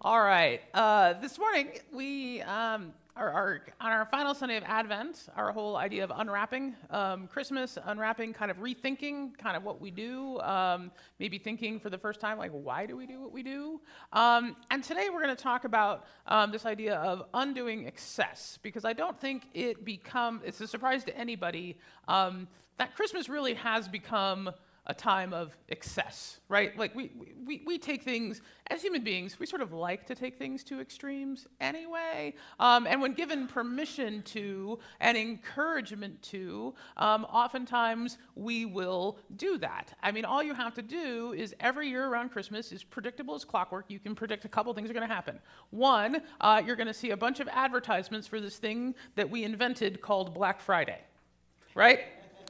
All right. This morning we are on our final Sunday of Advent. Our whole idea of unwrapping Christmas, unwrapping, kind of rethinking, kind of what we do. Maybe thinking for the first time, like why do we do what we do? And today we're going to talk about this idea of undoing excess, because I don't think it's a surprise to anybody that Christmas really has become a time of excess, right? Like we take things, as human beings, we sort of like to take things to extremes anyway. And when given permission to and encouragement to, oftentimes we will do that. I mean, all you have to do is every year around Christmas is predictable as clockwork. You can predict a couple things are going to happen. One, you're going to see a bunch of advertisements for this thing that we invented called Black Friday, right?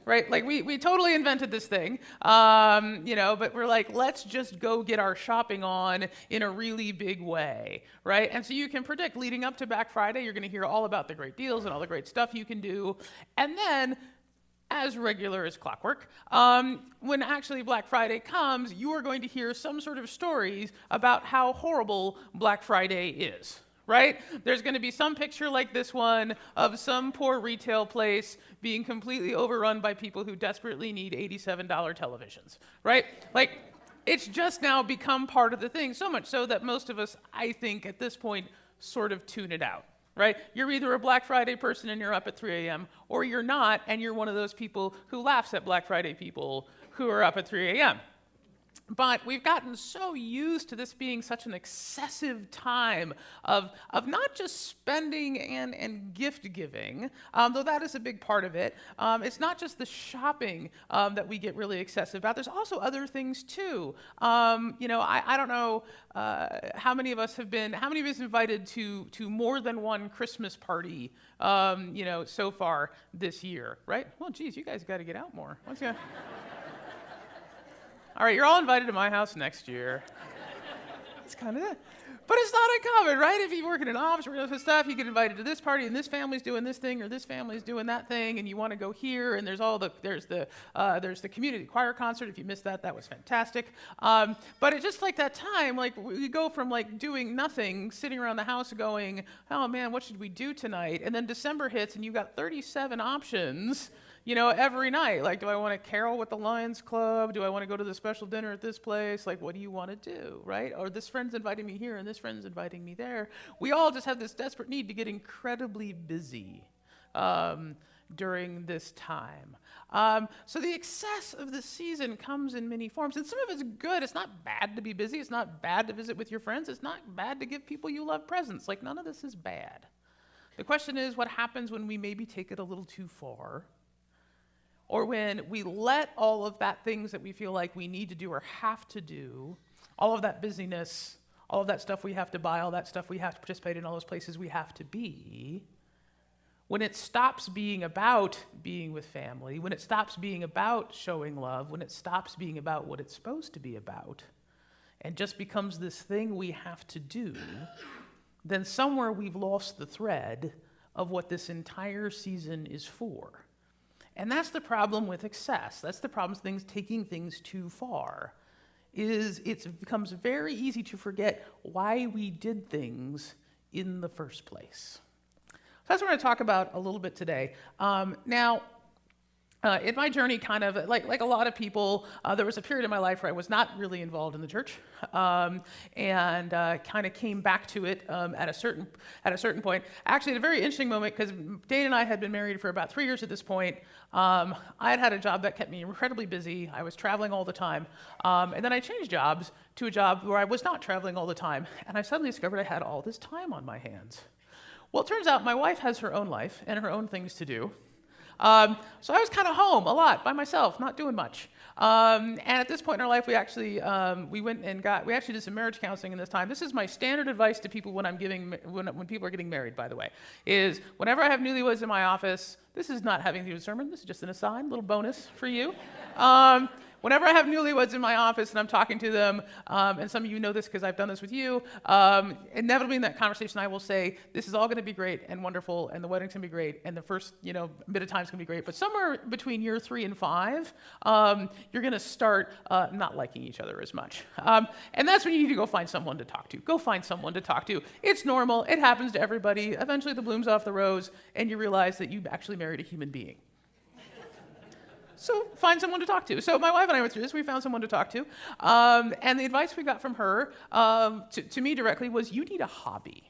Right, like we totally invented this thing, but we're like, let's just go get our shopping on in a really big way, right? And so you can predict leading up to Black Friday, you're going to hear all about the great deals and all the great stuff you can do. And then, as regular as clockwork, when actually Black Friday comes, you are going to hear some sort of stories about how horrible Black Friday is. Right? There's going to be some picture like this one of some poor retail place being completely overrun by people who desperately need $87 televisions, right? Like, it's just now become part of the thing, so much so that most of us, I think, at this point, sort of tune it out, right? You're either a Black Friday person and you're up at 3 a.m., or you're not, and you're one of those people who laughs at Black Friday people who are up at 3 a.m. But we've gotten so used to this being such an excessive time of not just spending and gift giving, though that is a big part of it. It's not just the shopping that we get really excessive about. There's also other things too. I don't know how many of us invited to more than one Christmas party, so far this year, right? Well, geez, you guys got to get out more. All right, you're all invited to my house next year. It's kind of it. But it's not uncommon, right? If you work in an office or this stuff, you get invited to this party, and this family's doing this thing, or this family's doing that thing, and you want to go here, and there's the community choir concert. If you missed that, that was fantastic. But it's just like that time, like we go from like doing nothing, sitting around the house going, oh man, what should we do tonight? And then December hits, and you've got 37 options. Every night, like, do I want to carol with the Lions Club? Do I want to go to the special dinner at this place? Like, what do you want to do, right? Or this friend's inviting me here and this friend's inviting me there. We all just have this desperate need to get incredibly busy during this time. So the excess of the season comes in many forms, and some of it's good. It's not bad to be busy. It's not bad to visit with your friends. It's not bad to give people you love presents. Like, none of this is bad. The question is, what happens when we maybe take it a little too far? Or when we let all of that things that we feel like we need to do or have to do, all of that busyness, all of that stuff we have to buy, all that stuff we have to participate in, all those places we have to be, when it stops being about being with family, when it stops being about showing love, when it stops being about what it's supposed to be about, and just becomes this thing we have to do, then somewhere we've lost the thread of what this entire season is for. And that's the problem with excess. That's the problem with taking things too far, is it becomes very easy to forget why we did things in the first place. So that's what we're going to talk about a little bit today. In my journey, kind of like a lot of people, there was a period in my life where I was not really involved in the church, and kind of came back to it at a certain point. Actually, at a very interesting moment, because Dane and I had been married for about 3 years at this point. I had a job that kept me incredibly busy. I was traveling all the time, and then I changed jobs to a job where I was not traveling all the time, and I suddenly discovered I had all this time on my hands. Well, it turns out my wife has her own life and her own things to do. So I was kind of home a lot by myself, not doing much. And at this point in our life, we actually did some marriage counseling in this time. This is my standard advice to people when people are getting married, by the way, is whenever I have newlyweds in my office, this is not having to do with a sermon, this is just an aside, little bonus for you. Whenever I have newlyweds in my office and I'm talking to them, and some of you know this because I've done this with you, inevitably in that conversation I will say, this is all going to be great and wonderful, and the wedding's going to be great, and the first bit of time's going to be great, but somewhere between year 3 and 5, you're going to start not liking each other as much. And that's when you need to go find someone to talk to. Go find someone to talk to. It's normal. It happens to everybody. Eventually the bloom's off the rose, and you realize that you've actually married a human being. So find someone to talk to. So my wife and I went through this. We found someone to talk to. And the advice we got from her, to me directly, was you need a hobby.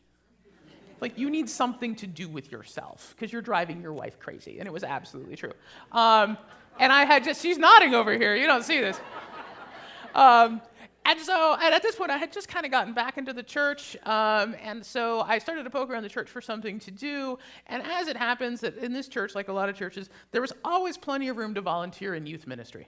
Like, you need something to do with yourself, because you're driving your wife crazy. And it was absolutely true. And I had just, she's nodding over here. You don't see this. And at this point, I had just kind of gotten back into the church, and so I started to poke around the church for something to do. And as it happens, that in this church, like a lot of churches, there was always plenty of room to volunteer in youth ministry.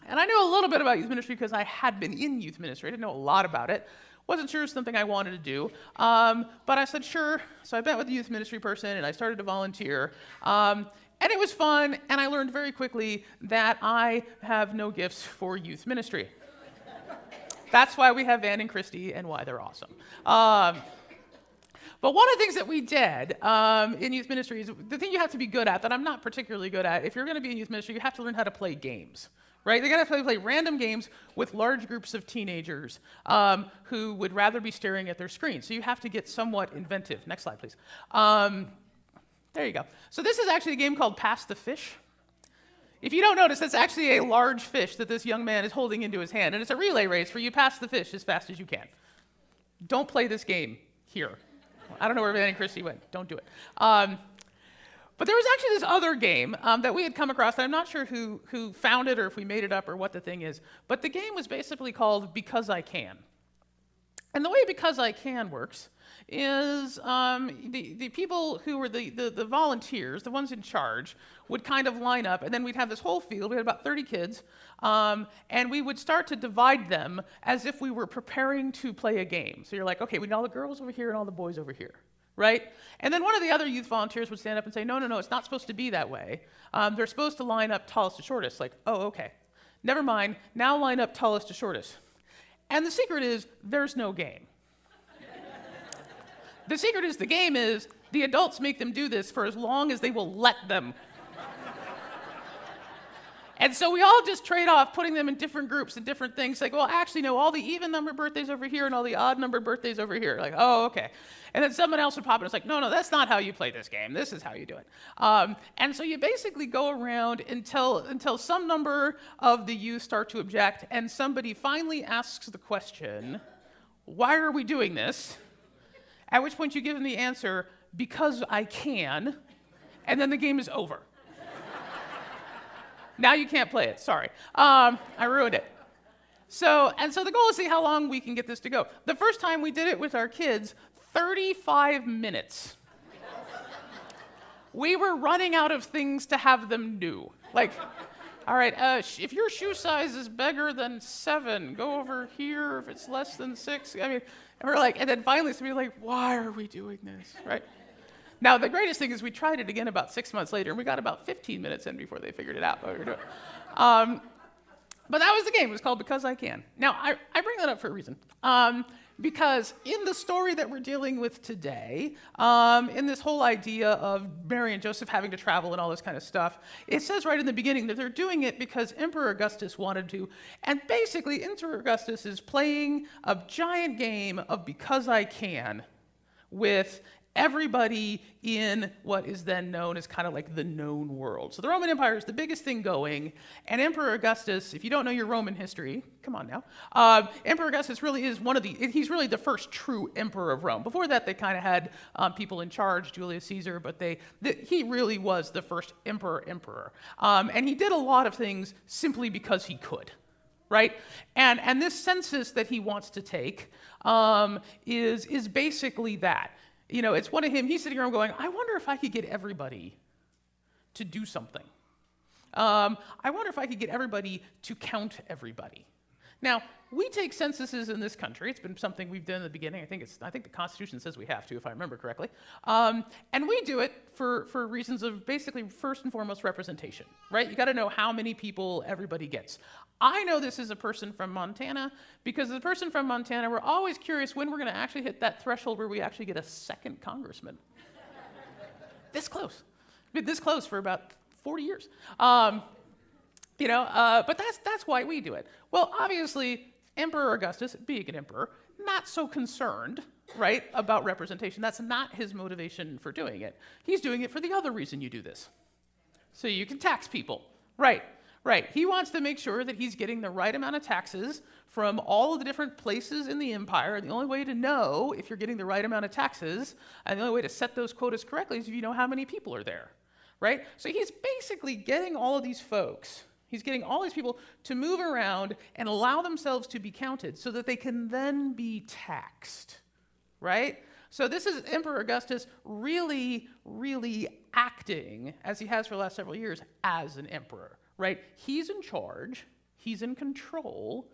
And I knew a little bit about youth ministry because I had been in youth ministry. I didn't know a lot about it. Wasn't sure it was something I wanted to do, but I said, sure. So I met with the youth ministry person, and I started to volunteer. And it was fun, and I learned very quickly that I have no gifts for youth ministry. That's why we have Van and Christy and why they're awesome. But one of the things that we did in youth ministry is the thing you have to be good at, that I'm not particularly good at. If you're going to be in youth ministry, you have to learn how to play games, right? They got to play random games with large groups of teenagers who would rather be staring at their screen. So you have to get somewhat inventive. Next slide, please. There you go. So this is actually a game called Pass the Fish. If you don't notice, that's actually a large fish that this young man is holding into his hand, and it's a relay race where you pass the fish as fast as you can. Don't play this game here. I don't know where Van and Christy went. Don't do it. But there was actually this other game that we had come across, and I'm not sure who found it or if we made it up or what the thing is, but the game was basically called Because I Can. And the way Because I Can works is the people who were the volunteers, the ones in charge, would kind of line up, and then we'd have this whole field. We had about 30 kids, and we would start to divide them as if we were preparing to play a game. So you're like, okay, we need all the girls over here and all the boys over here, right? And then one of the other youth volunteers would stand up and say, no, it's not supposed to be that way. They're supposed to line up tallest to shortest. Like, oh, okay. Never mind. Now line up tallest to shortest. And the secret is, there's no game. The secret is, the game is, the adults make them do this for as long as they will let them. And so we all just trade off putting them in different groups and different things. Like, well, actually, no, all the even-numbered birthdays over here and all the odd-numbered birthdays over here. Like, oh, okay. And then someone else would pop in. It's like, no, that's not how you play this game. This is how you do it. And so you basically go around until some number of the youth start to object, and somebody finally asks the question, why are we doing this? At which point you give them the answer, because I can, and then the game is over. Now you can't play it, sorry. I ruined it. So the goal is to see how long we can get this to go. The first time we did it with our kids, 35 minutes. We were running out of things to have them do. Like, all right, if your shoe size is bigger than 7, go over here. If it's less than 6, I mean, and we're like, and then finally somebody like, why are we doing this, right? Now, the greatest thing is we tried it again about 6 months later, and we got about 15 minutes in before they figured it out what we were doing. But that was the game. It was called Because I Can. Now, I bring that up for a reason. Because in the story that we're dealing with today, in this whole idea of Mary and Joseph having to travel and all this kind of stuff, it says right in the beginning that they're doing it because Emperor Augustus wanted to. And basically, Emperor Augustus is playing a giant game of Because I Can with everybody in what is then known as kind of like the known world. So the Roman Empire is the biggest thing going, and Emperor Augustus, if you don't know your Roman history, come on now, Emperor Augustus really is he's really the first true emperor of Rome. Before that, they kind of had people in charge, Julius Caesar, but he really was the first emperor. And he did a lot of things simply because he could, right? And this census that he wants to take is basically that. You know, it's one of him, he's sitting around going, I wonder if I could get everybody to do something. I wonder if I could get everybody to count everybody. Now, we take censuses in this country. It's been something we've done in the beginning. I think the Constitution says we have to, if I remember correctly. And we do it for reasons of basically, first and foremost, representation, right? You got to know how many people everybody gets. I know this is a person from Montana because as a person from Montana, we're always curious when we're going to actually hit that threshold where we actually get a second congressman. This close. Been this close for about 40 years. But that's why we do it. Well, obviously, Emperor Augustus, being an emperor, not so concerned, right, about representation. That's not his motivation for doing it. He's doing it for the other reason you do this. So you can tax people. Right. He wants to make sure that he's getting the right amount of taxes from all of the different places in the empire. The only way to know if you're getting the right amount of taxes, and the only way to set those quotas correctly is if you know how many people are there. Right? So he's basically getting all of these folks, he's getting all these people to move around and allow themselves to be counted so that they can then be taxed, right? So this is Emperor Augustus really, really acting, as he has for the last several years, as an emperor, right? He's in charge, he's in control,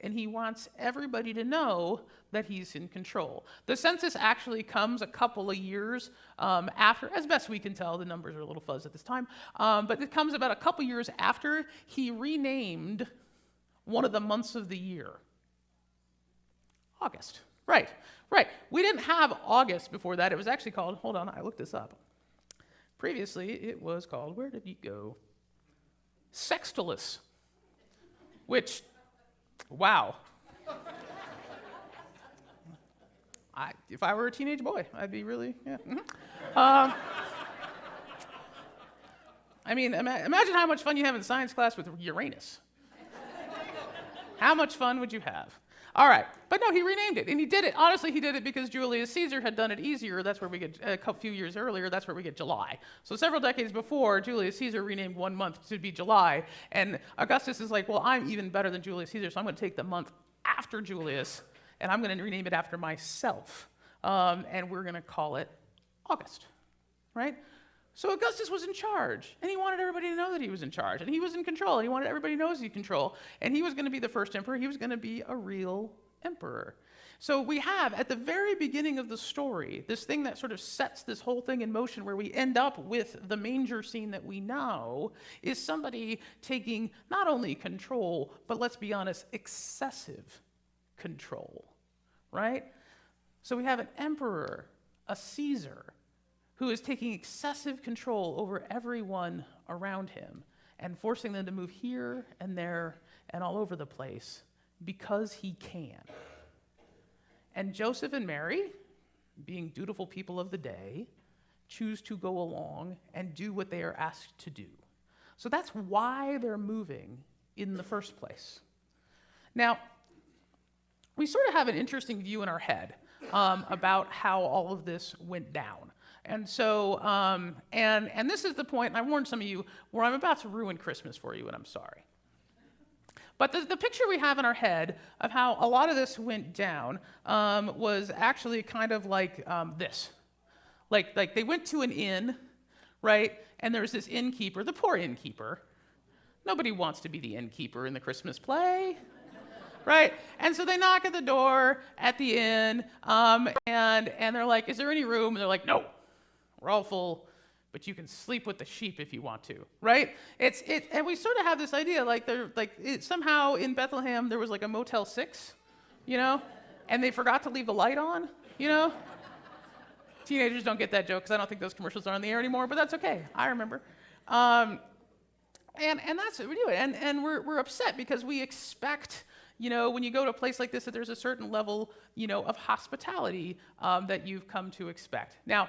and he wants everybody to know that he's in control. The census actually comes a couple of years after, as best we can tell, the numbers are a little fuzzy at this time, but it comes about a couple years after he renamed one of the months of the year. August, right. We didn't have August before that. It was actually called, hold on, I looked this up. Previously, it was called, where did he go? Sextilis, which, wow. If I were a teenage boy, I'd be really, yeah. I mean, imagine how much fun you have in science class with Uranus. How much fun would you have? All right, but no, he renamed it, and he did it. Honestly, he did it because Julius Caesar had done it easier. That's where we get, a few years earlier, that's where we get July. So several decades before, Julius Caesar renamed one month to be July, and Augustus is like, well, I'm even better than Julius Caesar, so I'm going to take the month after Julius, and I'm going to rename it after myself, and we're going to call it August, right? So Augustus was in charge, and he wanted everybody to know that he was in charge, and he was in control, and he wanted everybody to know he was in control, and he was going to be the first emperor. He was going to be a real emperor. So we have, at the very beginning of the story, this thing that sort of sets this whole thing in motion where we end up with the manger scene that we know is somebody taking not only control, but let's be honest, excessive control, right? So we have an emperor, a Caesar, who is taking excessive control over everyone around him and forcing them to move here and there and all over the place because he can. And Joseph and Mary, being dutiful people of the day, choose to go along and do what they are asked to do. So that's why they're moving in the first place. Now, we sort of have an interesting view in our head about how all of this went down. And so, and this is the point, and I warned some of you, where I'm about to ruin Christmas for you, and I'm sorry. But the picture we have in our head of how a lot of this went down was actually kind of like this. Like they went to an inn, right? And there's this innkeeper, the poor innkeeper. Nobody wants to be the innkeeper in the Christmas play. Right? And so they knock at the door at the inn, and they're like, is there any room? And they're like, no, we're all full, but you can sleep with the sheep if you want to, right? And we sort of have this idea, somehow in Bethlehem there was like a Motel 6, and they forgot to leave the light on, Teenagers don't get that joke because I don't think those commercials are on the air anymore, but that's okay. I remember. And that's what we do. And we're upset because we expect, when you go to a place like this, that there's a certain level, of hospitality that you've come to expect. Now,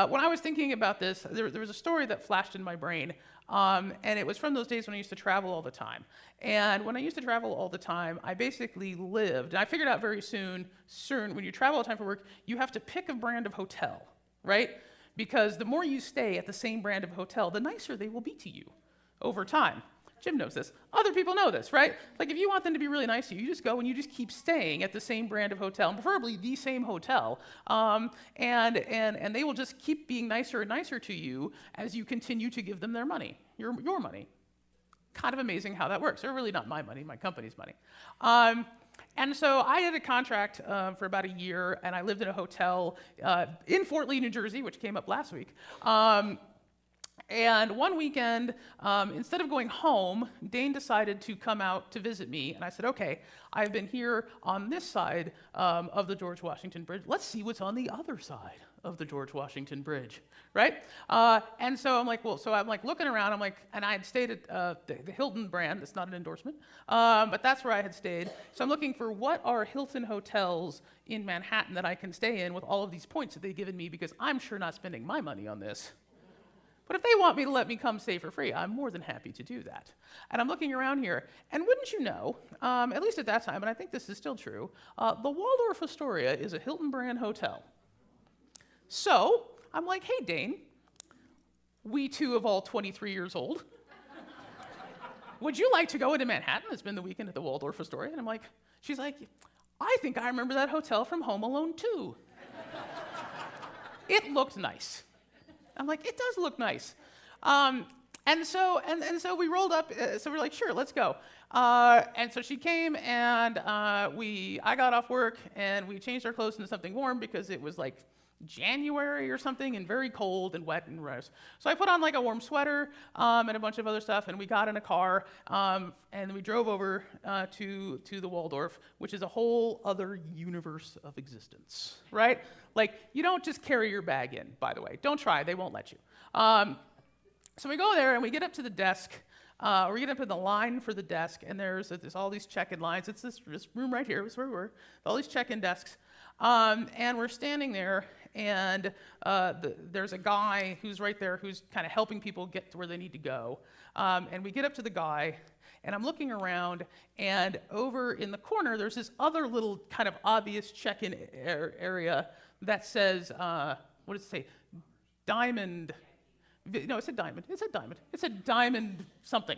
when I was thinking about this, there was a story that flashed in my brain, and it was from those days when I used to travel all the time. And when I used to travel all the time, I basically lived, and I figured out very soon, when you travel all the time for work, you have to pick a brand of hotel, right? Because the more you stay at the same brand of hotel, the nicer they will be to you over time. Jim knows this. Other people know this, right? Like if you want them to be really nice to you, you just go and you just keep staying at the same brand of hotel, and preferably the same hotel, and they will just keep being nicer and nicer to you as you continue to give them their money, your money. Kind of amazing how that works. They're really not my money, my company's money. And so I had a contract for about a year, and I lived in a hotel in Fort Lee, New Jersey, which came up last week. And one weekend, instead of going home, Dane decided to come out to visit me. And I said, okay, I've been here on this side of the George Washington Bridge. Let's see what's on the other side of the George Washington Bridge, right? And so I'm like, well, so I'm like looking around. I'm like, and I had stayed at the Hilton brand. It's not an endorsement, but that's where I had stayed. So I'm looking for what are Hilton hotels in Manhattan that I can stay in with all of these points that they've given me, because I'm sure not spending my money on this. But if they want me to let me come stay for free, I'm more than happy to do that. And I'm looking around here, and wouldn't you know, at least at that time, and I think this is still true, the Waldorf Astoria is a Hilton brand hotel. So I'm like, hey, Dane, we two of all 23 years old, would you like to go into Manhattan and spend the weekend at the Waldorf Astoria? And I'm like, she's like, I think I remember that hotel from Home Alone 2. It looked nice. I'm like, it does look nice. And so we rolled up, so we're like, sure, let's go. And so she came, and I got off work, and we changed our clothes into something warm because it was like January or something, and very cold and wet and gross. So I put on like a warm sweater and a bunch of other stuff, and we got in a car, and we drove over to the Waldorf, which is a whole other universe of existence, right? Like, you don't just carry your bag in, by the way. Don't try, they won't let you. So we go there, and we get up to the desk, or we get up in the line for the desk, and there's all these check-in lines. It's this room right here, is where we were, all these check-in desks. And we're standing there, and there's a guy who's right there who's kind of helping people get to where they need to go. And we get up to the guy, and I'm looking around, and over in the corner, there's this other little kind of obvious check-in area that says, what does it say? Diamond. No, it said diamond. It said diamond. It said diamond something.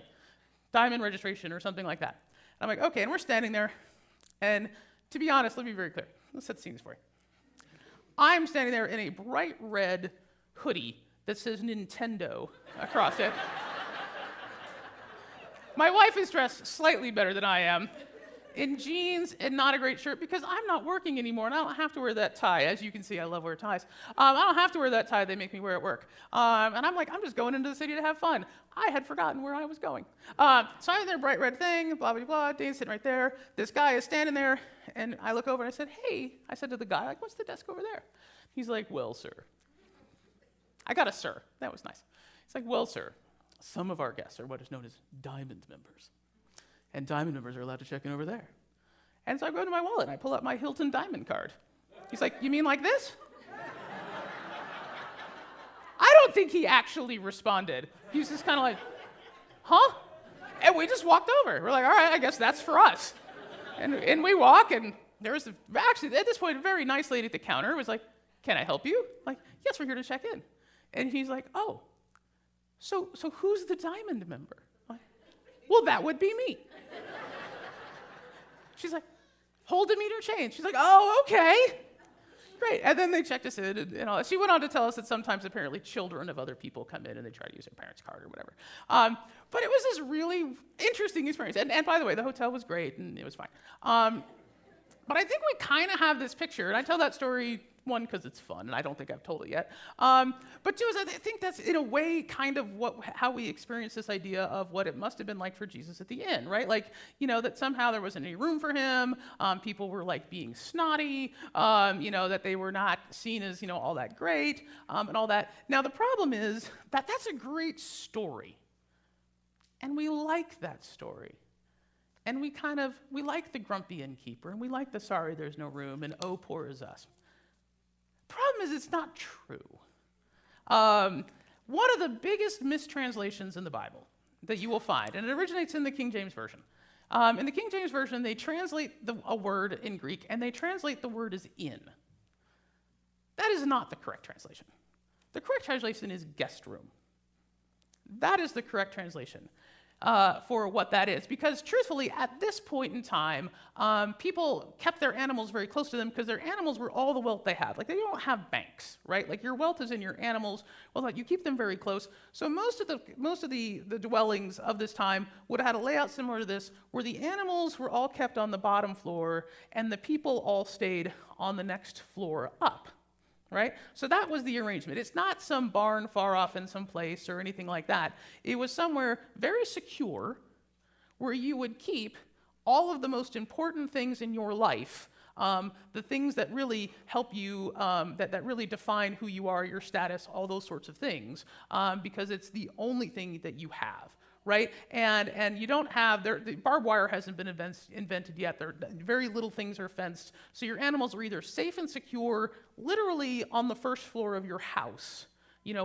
Diamond registration or something like that. And I'm like, okay, and we're standing there, and to be honest, let me be very clear. Let's set the scenes for you. I'm standing there in a bright red hoodie that says Nintendo across it. My wife is dressed slightly better than I am, in jeans and not a great shirt, because I'm not working anymore, and I don't have to wear that tie. As you can see, I love wearing ties. I don't have to wear that tie they make me wear at work. And I'm like, I'm just going into the city to have fun. I had forgotten where I was going. So I'm in their bright red thing, blah, blah, blah. Dane's sitting right there. This guy is standing there, and I look over, and I said, hey. I said to the guy, like, what's the desk over there? He's like, well, sir. I got a sir. That was nice. He's like, well, sir, some of our guests are what is known as diamond members. And diamond members are allowed to check in over there. And so I go to my wallet, and I pull out my Hilton Diamond card. He's like, you mean like this? I don't think he actually responded. He was just kind of like, huh? And we just walked over. We're like, all right, I guess that's for us. And we walk, and there was actually, at this point, a very nice lady at the counter was like, can I help you? Like, yes, we're here to check in. And he's like, oh, so who's the diamond member? Like, well, that would be me. She's like, hold a meter change. She's like, oh, okay. Great. And then they checked us in and all that. She went on to tell us that sometimes apparently children of other people come in and they try to use their parents' card or whatever. But it was this really interesting experience. And by the way, the hotel was great and it was fine. But I think we kind of have this picture, and I tell that story, one, because it's fun, and I don't think I've told it yet. But two, is I think that's, in a way, kind of how we experience this idea of what it must have been like for Jesus at the end, right? Like, that somehow there wasn't any room for him. People were, like, being snotty, that they were not seen as, all that great, and all that. Now, the problem is that that's a great story, and we like that story. And we like the grumpy innkeeper, and we like the sorry there's no room, and oh, poor is us. Problem is, it's not true. One of the biggest mistranslations in the Bible that you will find, and it originates in the King James Version. In the King James Version, they translate a word in Greek, and they translate the word as in. That is not the correct translation. The correct translation is guest room. That is the correct translation. for what that is. Because truthfully, at this point in time, people kept their animals very close to them because their animals were all the wealth they have. Like, they don't have banks, right? Like, your wealth is in your animals. Well, like, you keep them very close. So most of the dwellings of this time would have had a layout similar to this, where the animals were all kept on the bottom floor and the people all stayed on the next floor up. Right? So that was the arrangement. It's not some barn far off in some place or anything like that. It was somewhere very secure where you would keep all of the most important things in your life, the things that really help you, that really define who you are, your status, all those sorts of things, because it's the only thing that you have. Right? And you don't have, the barbed wire hasn't been invented yet. Very little things are fenced. So your animals are either safe and secure, literally on the first floor of your house,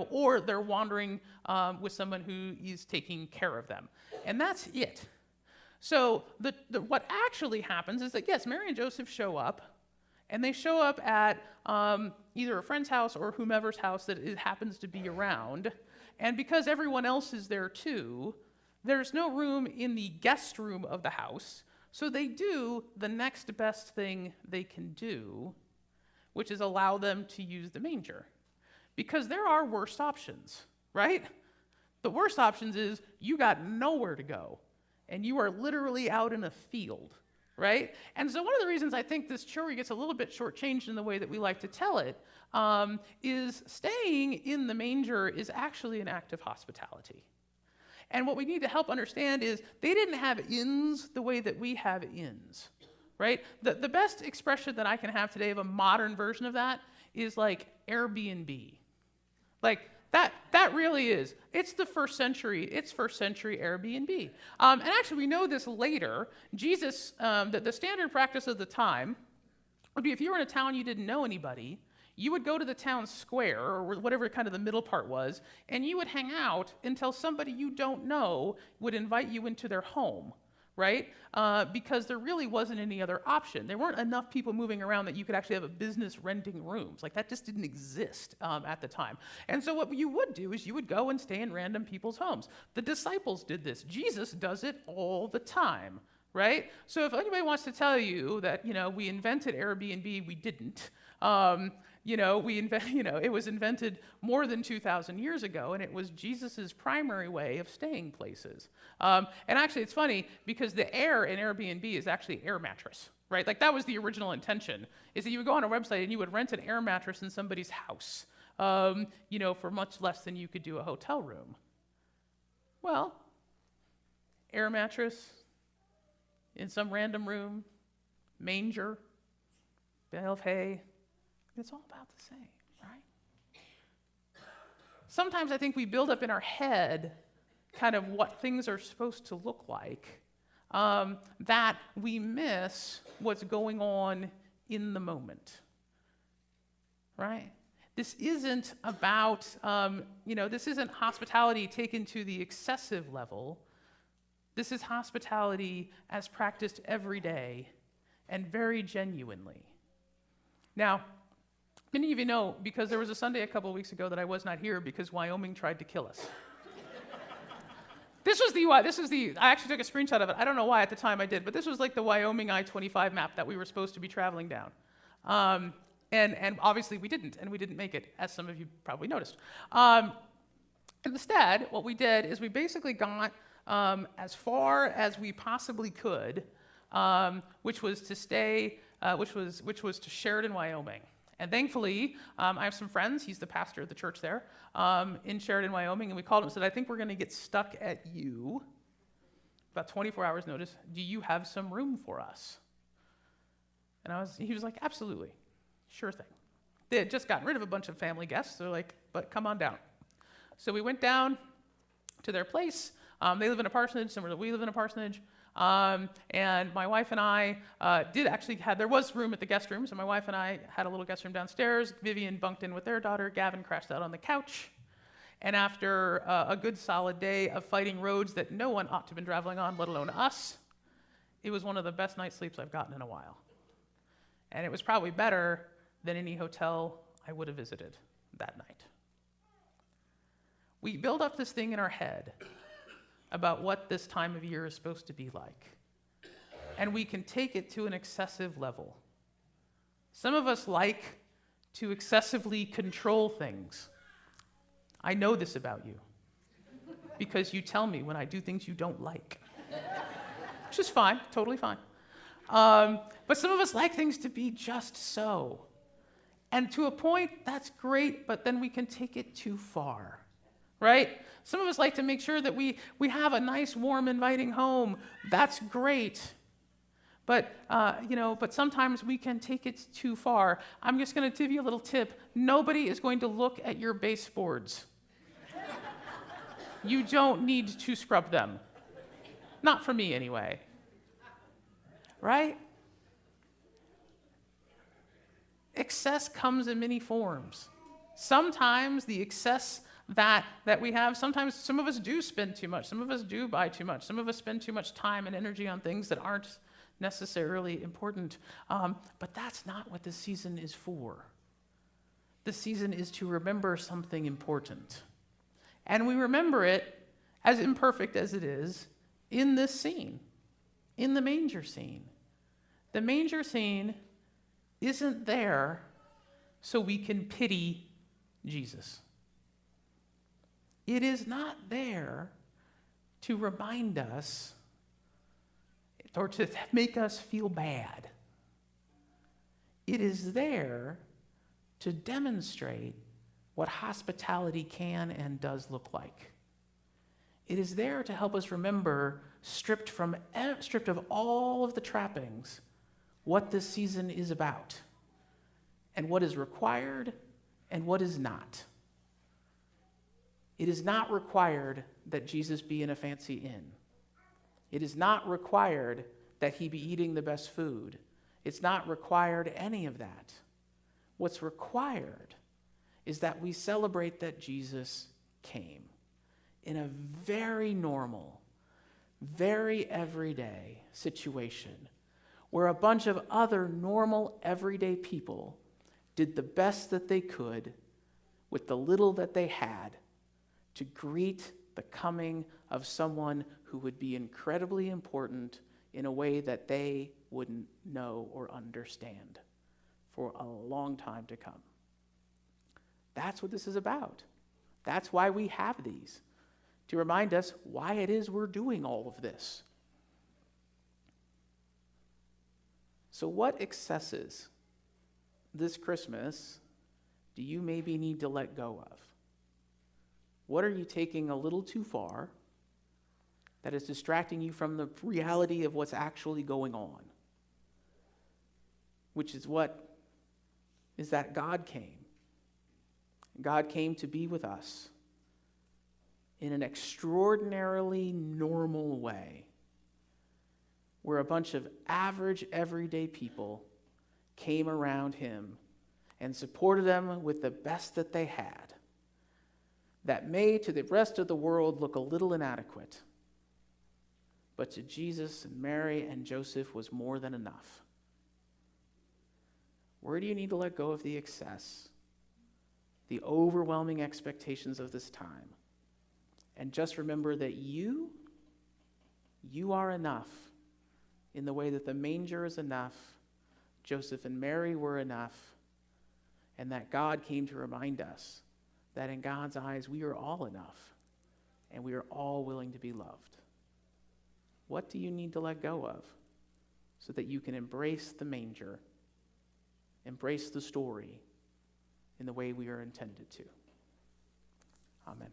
or they're wandering with someone who is taking care of them. And that's it. So what actually happens is that, yes, Mary and Joseph show up, and they show up at either a friend's house or whomever's house that it happens to be around. And because everyone else is there too, there's no room in the guest room of the house, so they do the next best thing they can do, which is allow them to use the manger. Because there are worse options, right? The worst options is you got nowhere to go, and you are literally out in a field, right? And so one of the reasons I think this story gets a little bit shortchanged in the way that we like to tell it is staying in the manger is actually an act of hospitality. And what we need to help understand is they didn't have inns the way that we have inns, right? The best expression that I can have today of a modern version of that is like Airbnb. Like, that really is. It's the first century Airbnb. And actually, we know this later. Jesus, the standard practice of the time would be if you were in a town you didn't know anybody, you would go to the town square, or whatever kind of the middle part was, and you would hang out until somebody you don't know would invite you into their home, right? Because there really wasn't any other option. There weren't enough people moving around that you could actually have a business renting rooms. Like, that just didn't exist at the time. And so what you would do is you would go and stay in random people's homes. The disciples did this. Jesus does it all the time, right? So if anybody wants to tell you that, we invented Airbnb, we didn't. It was invented more than 2,000 years ago, and it was Jesus' primary way of staying places. And actually, it's funny, because the air in Airbnb is actually air mattress, right? Like, that was the original intention, is that you would go on a website and you would rent an air mattress in somebody's house, for much less than you could do a hotel room. Well, air mattress in some random room, manger, bale of hay. It's all about the same, right? Sometimes I think we build up in our head kind of what things are supposed to look like, that we miss what's going on in the moment, right? This isn't about, this isn't hospitality taken to the excessive level. This is hospitality as practiced every day and very genuinely. Now, many of you know, because there was a Sunday a couple of weeks ago that I was not here because Wyoming tried to kill us. I actually took a screenshot of it. I don't know why at the time I did, but this was like the Wyoming I-25 map that we were supposed to be traveling down. And obviously we didn't make it, as some of you probably noticed. Instead, what we did is we basically got as far as we possibly could, which was to Sheridan, Wyoming. And thankfully, I have some friends. He's the pastor of the church there in Sheridan, Wyoming. And we called him and said, I think we're going to get stuck at you. About 24 hours notice. Do you have some room for us? And he was like, absolutely. Sure thing. They had just gotten rid of a bunch of family guests. They're like, but come on down. So we went down to their place. They live in a parsonage, similar to we live in a parsonage. And my wife and I there was room at the guest room, so my wife and I had a little guest room downstairs. Vivian bunked in with their daughter. Gavin crashed out on the couch. And after a good solid day of fighting roads that no one ought to have been traveling on, let alone us, it was one of the best night's sleeps I've gotten in a while. And it was probably better than any hotel I would have visited that night. We build up this thing in our head about what this time of year is supposed to be like. And we can take it to an excessive level. Some of us like to excessively control things. I know this about you because you tell me when I do things you don't like, which is fine, totally fine. But some of us like things to be just so. And to a point, that's great, but then we can take it too far, right? Some of us like to make sure that we have a nice, warm, inviting home. That's great. But, but sometimes we can take it too far. I'm just going to give you a little tip. Nobody is going to look at your baseboards. You don't need to scrub them. Not for me, anyway. Right? Excess comes in many forms. Sometimes the excess that we have, sometimes some of us do spend too much. Some of us do buy too much. Some of us spend too much time and energy on things that aren't necessarily important. But that's not what this season is for. This season is to remember something important. And we remember it, as imperfect as it is, in this scene, in the manger scene. The manger scene isn't there so we can pity Jesus. It is not there to remind us or to make us feel bad. It is there to demonstrate what hospitality can and does look like. It is there to help us remember, stripped of all of the trappings, what this season is about, and what is required and what is not. It is not required that Jesus be in a fancy inn. It is not required that he be eating the best food. It's not required any of that. What's required is that we celebrate that Jesus came in a very normal, very everyday situation where a bunch of other normal, everyday people did the best that they could with the little that they had to greet the coming of someone who would be incredibly important in a way that they wouldn't know or understand for a long time to come. That's what this is about. That's why we have these, to remind us why it is we're doing all of this. So what excesses this Christmas do you maybe need to let go of? What are you taking a little too far that is distracting you from the reality of what's actually going on? Which is that God came. God came to be with us in an extraordinarily normal way, where a bunch of average, everyday people came around him and supported him with the best that they had, that may to the rest of the world look a little inadequate, but to Jesus and Mary and Joseph was more than enough. Where do you need to let go of the excess, the overwhelming expectations of this time? And just remember that you are enough in the way that the manger is enough, Joseph and Mary were enough, and that God came to remind us that in God's eyes we are all enough, and we are all willing to be loved. What do you need to let go of so that you can embrace the manger, embrace the story in the way we are intended to? Amen.